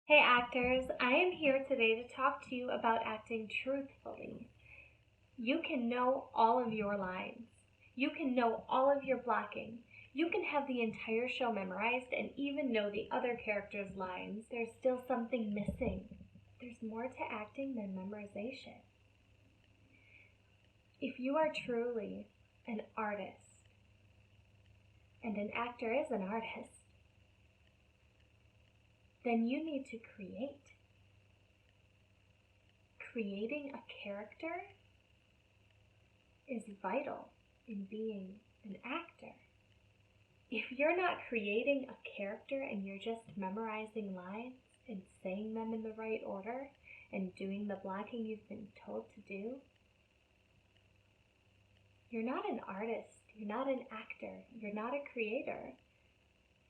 Hey actors, I am here today to talk to you about acting truthfully. You can know all of your lines. You can know all of your blocking. You can have the entire show memorized and even know the other characters' lines. There's still something missing. There's more to acting than memorization. If you are truly an artist, and an actor is an artist, then you need to create. Creating a character is vital in being an actor. If you're not creating a character and you're just memorizing lines and saying them in the right order and doing the blocking you've been told to do, you're not an artist, you're not an actor, you're not a creator,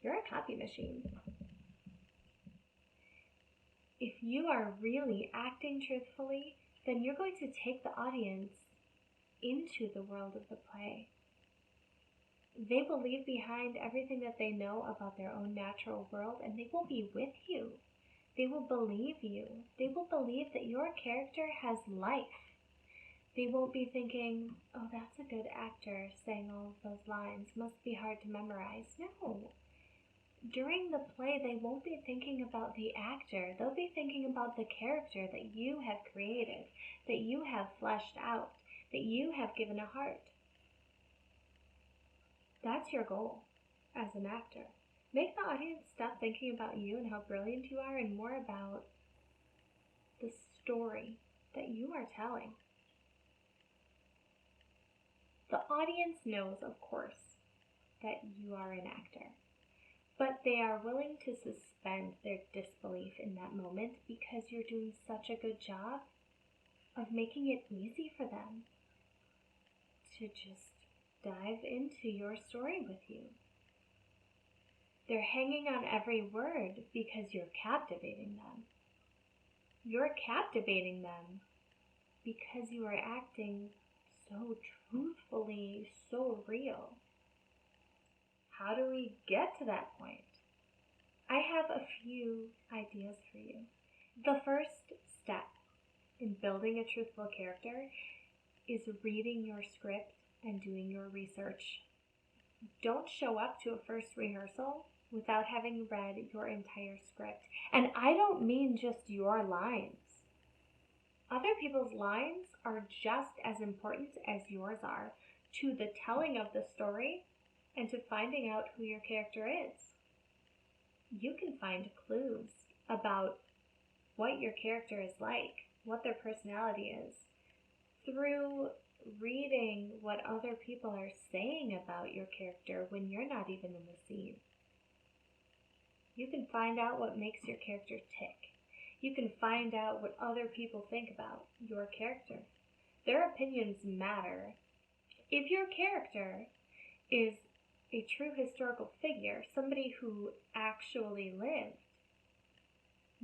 you're a copy machine. If you are really acting truthfully, then you're going to take the audience into the world of the play. They will leave behind everything that they know about their own natural world, and they will be with you. They will believe you. They will believe that your character has life. They won't be thinking, oh, that's a good actor saying all of those lines. Must be hard to memorize. No. During the play, they won't be thinking about the actor. They'll be thinking about the character that you have created, that you have fleshed out, that you have given a heart. That's your goal as an actor. Make the audience stop thinking about you and how brilliant you are and more about the story that you are telling. The audience knows, of course, that you are an actor, but they are willing to suspend their disbelief in that moment because you're doing such a good job of making it easy for them to just dive into your story with you. They're hanging on every word because you're captivating them. You're captivating them because you are acting so truthfully, so real. How do we get to that point? I have a few ideas for you. The first step in building a truthful character is reading your script and doing your research. Don't show up to a first rehearsal without having read your entire script. And I don't mean just your lines. Other people's lines are just as important as yours are to the telling of the story and to finding out who your character is. You can find clues about what your character is like, what their personality is, through reading what other people are saying about your character when you're not even in the scene. You can find out what makes your character tick. You can find out what other people think about your character. Their opinions matter. If your character is a true historical figure, somebody who actually lived,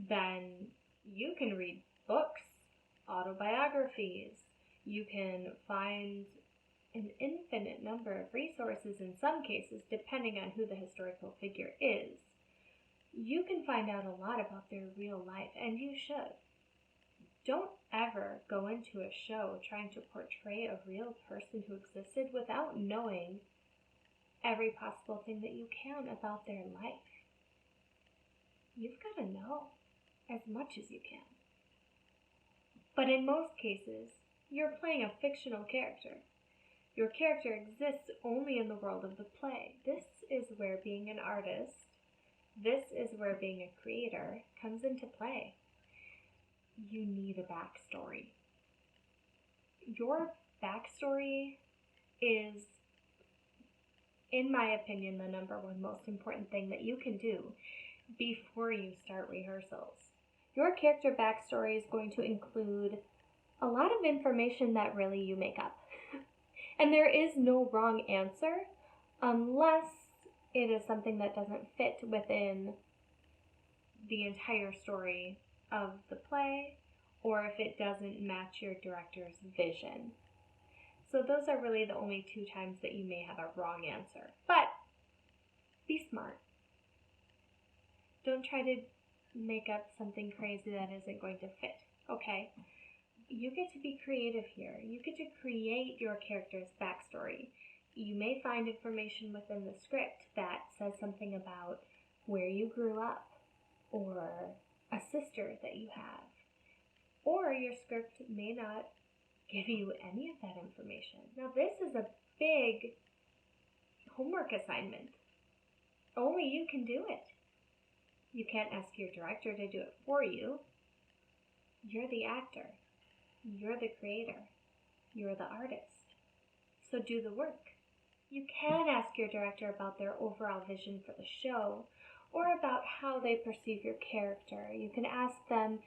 then you can read books, autobiographies. You can find an infinite number of resources in some cases, depending on who the historical figure is. You can find out a lot about their real life, and you should. Don't ever go into a show trying to portray a real person who existed without knowing every possible thing that you can about their life. You've got to know as much as you can. But in most cases, you're playing a fictional character. Your character exists only in the world of the play. This is where being an artist, this is where being a creator comes into play. You need a backstory. Your backstory is, in my opinion, the number one most important thing that you can do before you start rehearsals. Your character backstory is going to include a lot of information that really you make up. And there is no wrong answer unless it is something that doesn't fit within the entire story of the play, or if it doesn't match your director's vision. So those are really the only two times that you may have a wrong answer. But be smart. Don't try to make up something crazy that isn't going to fit. Okay? You get to be creative here. You get to create your character's backstory. You may find information within the script that says something about where you grew up, or a sister that you have. Or your script may not give you any of that information. Now, this is a big homework assignment. Only you can do it. You can't ask your director to do it for you. You're the actor. You're the creator. You're the artist. So do the work. You can ask your director about their overall vision for the show, or about how they perceive your character. You can ask them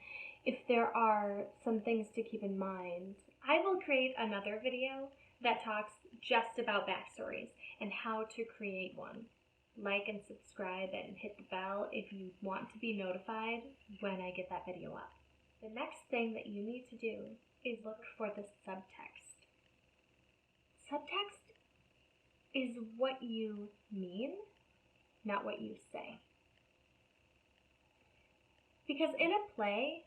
if there are some things to keep in mind. I will create another video that talks just about backstories and how to create one. Like and subscribe and hit the bell if you want to be notified when I get that video up. The next thing that you need to do is look for the subtext. Subtext is what you mean, not what you say. Because in a play,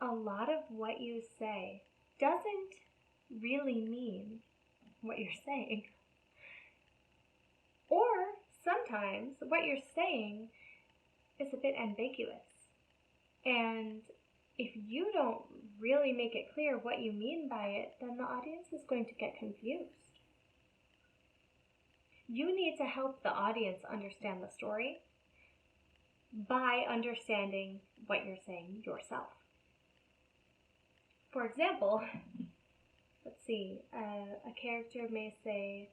a lot of what you say doesn't really mean what you're saying. Or sometimes what you're saying is a bit ambiguous. And if you don't really make it clear what you mean by it, then the audience is going to get confused. You need to help the audience understand the story by understanding what you're saying yourself. For example, let's see, a character may say,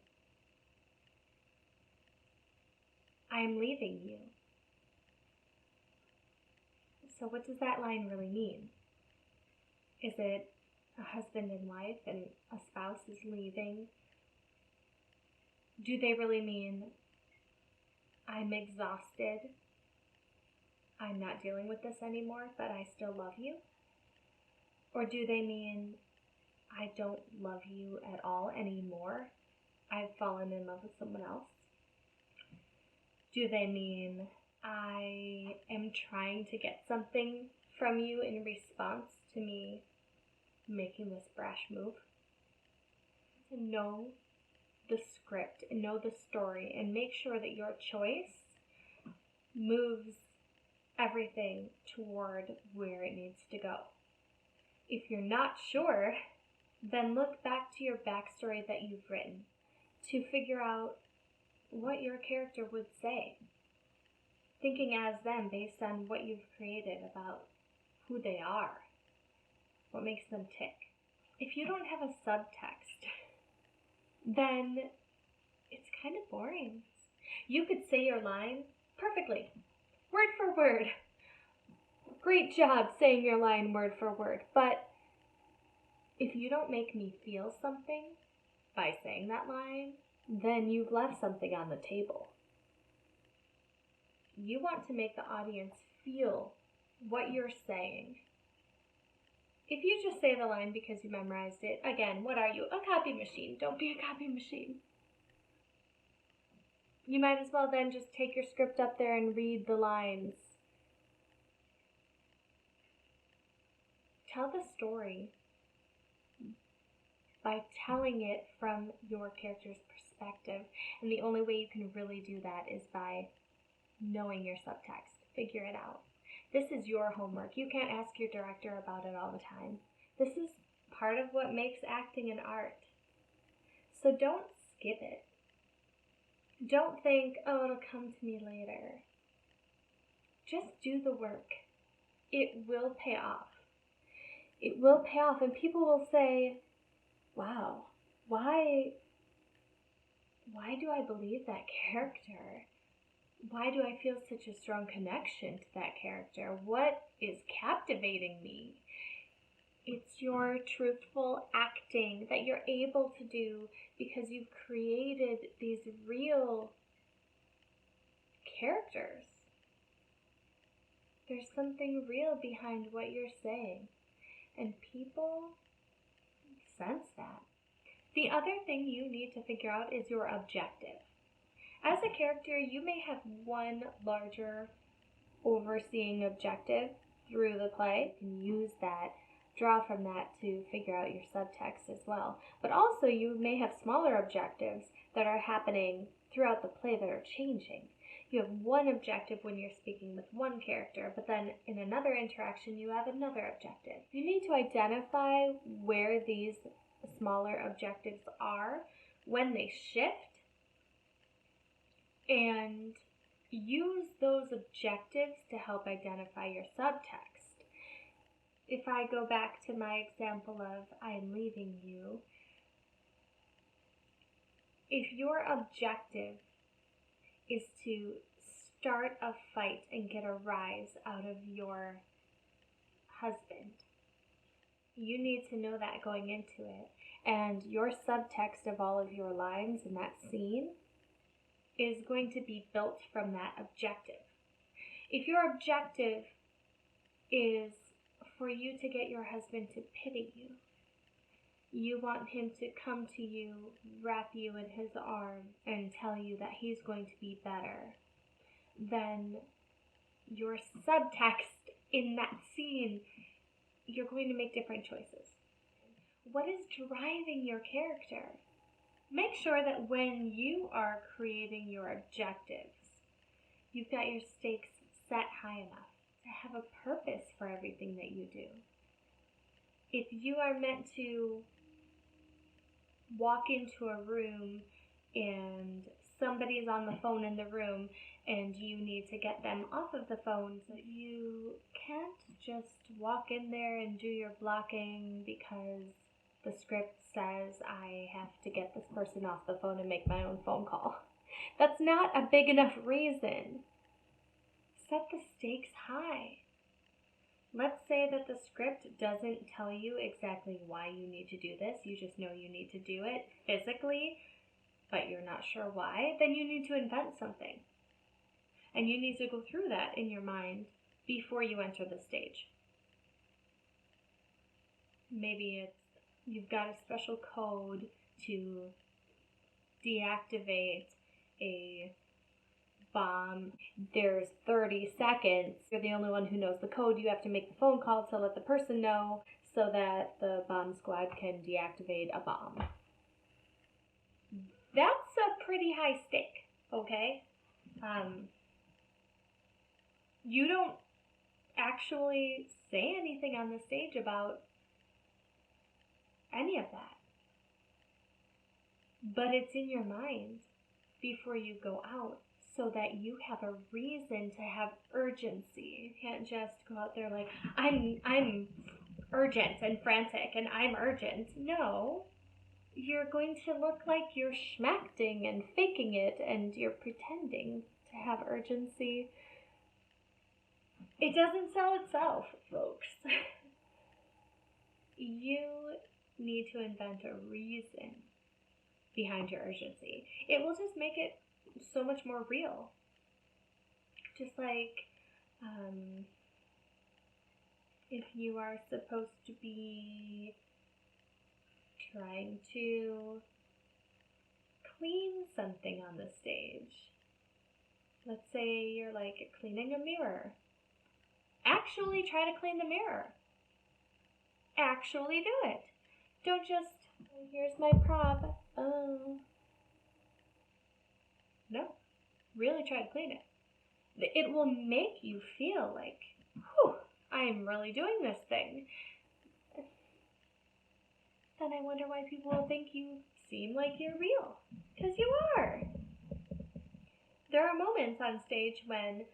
"I'm leaving you." So what does that line really mean? Is it a husband and wife and a spouse is leaving? Do they really mean, "I'm exhausted, I'm not dealing with this anymore, but I still love you"? Or do they mean, "I don't love you at all anymore, I've fallen in love with someone else"? Do they mean, "I am trying to get something from you in response to me making this brash move"? To know the script and know the story and make sure that your choice moves everything toward where it needs to go. If you're not sure, then look back to your backstory that you've written to figure out what your character would say, thinking as them based on what you've created about who they are, what makes them tick. If you don't have a subtext, then it's kind of boring. You could say your line perfectly, word for word. Great job saying your line word for word, but if you don't make me feel something by saying that line, then you've left something on the table. You want to make the audience feel what you're saying. If you just say the line because you memorized it, again, what are you? A copy machine. Don't be a copy machine. You might as well then just take your script up there and read the lines. Tell the story by telling it from your character's perspective. And the only way you can really do that is by knowing your subtext. Figure it out. This is your homework. You can't ask your director about it all the time. This is part of what makes acting an art. So don't skip it. Don't think, "Oh, it'll come to me later." Just do the work. It will pay off. It will pay off, and people will say, "Wow, why do I believe that character? Why do I feel such a strong connection to that character? What is captivating me?" It's your truthful acting that you're able to do because you've created these real characters. There's something real behind what you're saying, and people sense that. The other thing you need to figure out is your objective. As a character, you may have one larger overseeing objective through the play. You can use that, draw from that to figure out your subtext as well. But also you may have smaller objectives that are happening throughout the play that are changing. You have one objective when you're speaking with one character, but then in another interaction you have another objective. You need to identify where these smaller objectives are, when they shift, and use those objectives to help identify your subtext. If I go back to my example of I am leaving you, if your objective is to start a fight and get a rise out of your husband, you need to know that going into it. And your subtext of all of your lines in that scene is going to be built from that objective. If your objective is for you to get your husband to pity you, you want him to come to you, wrap you in his arms, and tell you that he's going to be better, then your subtext in that scene, you're going to make different choices. What is driving your character? Make sure that when you are creating your objectives, you've got your stakes set high enough to have a purpose for everything that you do. If you are meant to walk into a room and somebody's on the phone in the room and you need to get them off of the phone, so you can't just walk in there and do your blocking because the script says I have to get this person off the phone and make my own phone call. That's not a big enough reason. Set the stakes high. Let's say that the script doesn't tell you exactly why you need to do this. You just know you need to do it physically, but you're not sure why. Then you need to invent something. And you need to go through that in your mind before you enter the stage. Maybe it's you've got a special code to deactivate a bomb. There's 30 seconds. You're the only one who knows the code. You have to make the phone call to let the person know so that the bomb squad can deactivate a bomb. That's a pretty high stake, okay? You don't actually say anything on the stage about any of that. But it's in your mind before you go out so that you have a reason to have urgency. You can't just go out there like, I'm urgent and frantic and I'm urgent. No, you're going to look like you're schmacting and faking it and you're pretending to have urgency. It doesn't sell itself, folks. You need to invent a reason behind your urgency. It will just make it so much more real. Just like if you are supposed to be trying to clean something on the stage. Let's say you're like cleaning a mirror. Actually try to clean the mirror. Actually do it. Don't just, oh, here's my prop. Oh. No. Really try to clean it. It will make you feel like, whew, I'm really doing this thing. Then I wonder why people will think you seem like you're real. Because you are. There are moments on stage when,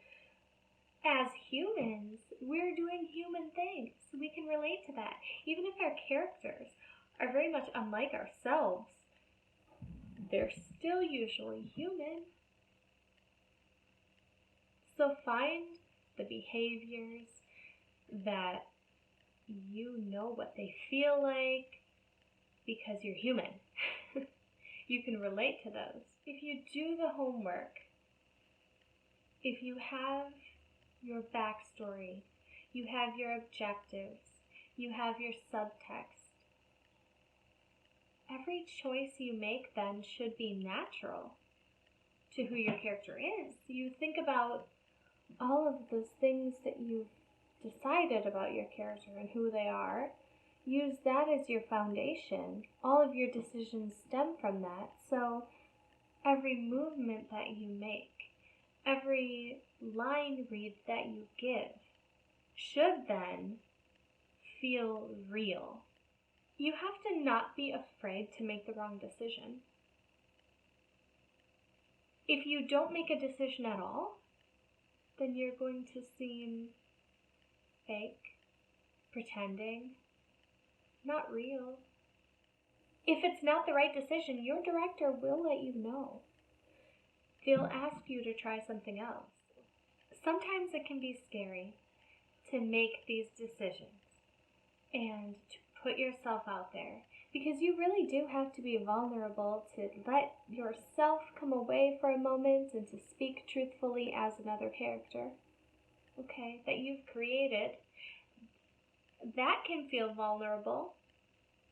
as humans, we're doing human things. We can relate to that. Even if our characters are very much unlike ourselves, they're still usually human. So find the behaviors that you know what they feel like because you're human. You can relate to those. If you do the homework, if you have your backstory, you have your objectives, you have your subtext, every choice you make then should be natural to who your character is. You think about all of those things that you've decided about your character and who they are, use that as your foundation. All of your decisions stem from that. So every movement that you make, every line read that you give should then feel real. You have to not be afraid to make the wrong decision. If you don't make a decision at all, then you're going to seem fake, pretending, not real. If it's not the right decision, your director will let you know. They'll ask you to try something else. Sometimes it can be scary to make these decisions and to put yourself out there, because you really do have to be vulnerable to let yourself come away for a moment and to speak truthfully as another character, okay, that you've created. That can feel vulnerable,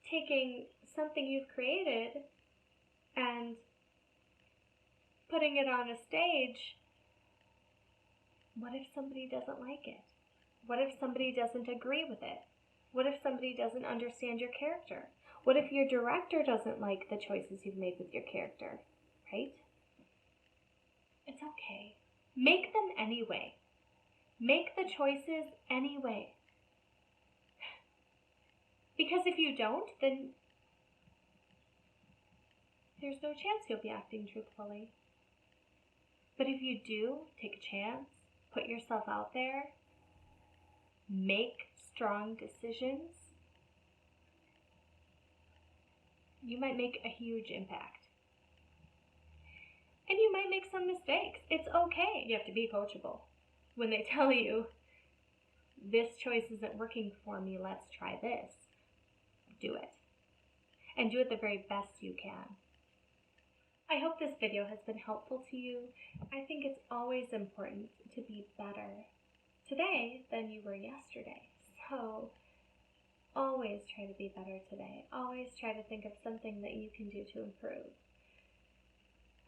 taking something you've created and putting it on a stage. What if somebody doesn't like it? What if somebody doesn't agree with it? What if somebody doesn't understand your character? What if your director doesn't like the choices you've made with your character, right? It's okay. Make them anyway. Make the choices anyway. Because if you don't, then there's no chance you'll be acting truthfully. But if you do, take a chance, put yourself out there, make strong decisions, you might make a huge impact. And you might make some mistakes. It's okay. You have to be coachable. When they tell you, this choice isn't working for me, let's try this, do it. And do it the very best you can. I hope this video has been helpful to you. I think it's always important to be better today than you were yesterday. So always try to be better today. Always try to think of something that you can do to improve.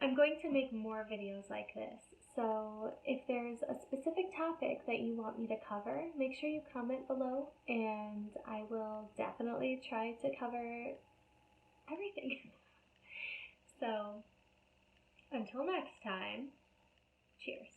I'm going to make more videos like this, so if there's a specific topic that you want me to cover, make sure you comment below, and I will definitely try to cover everything. So, until next time, cheers.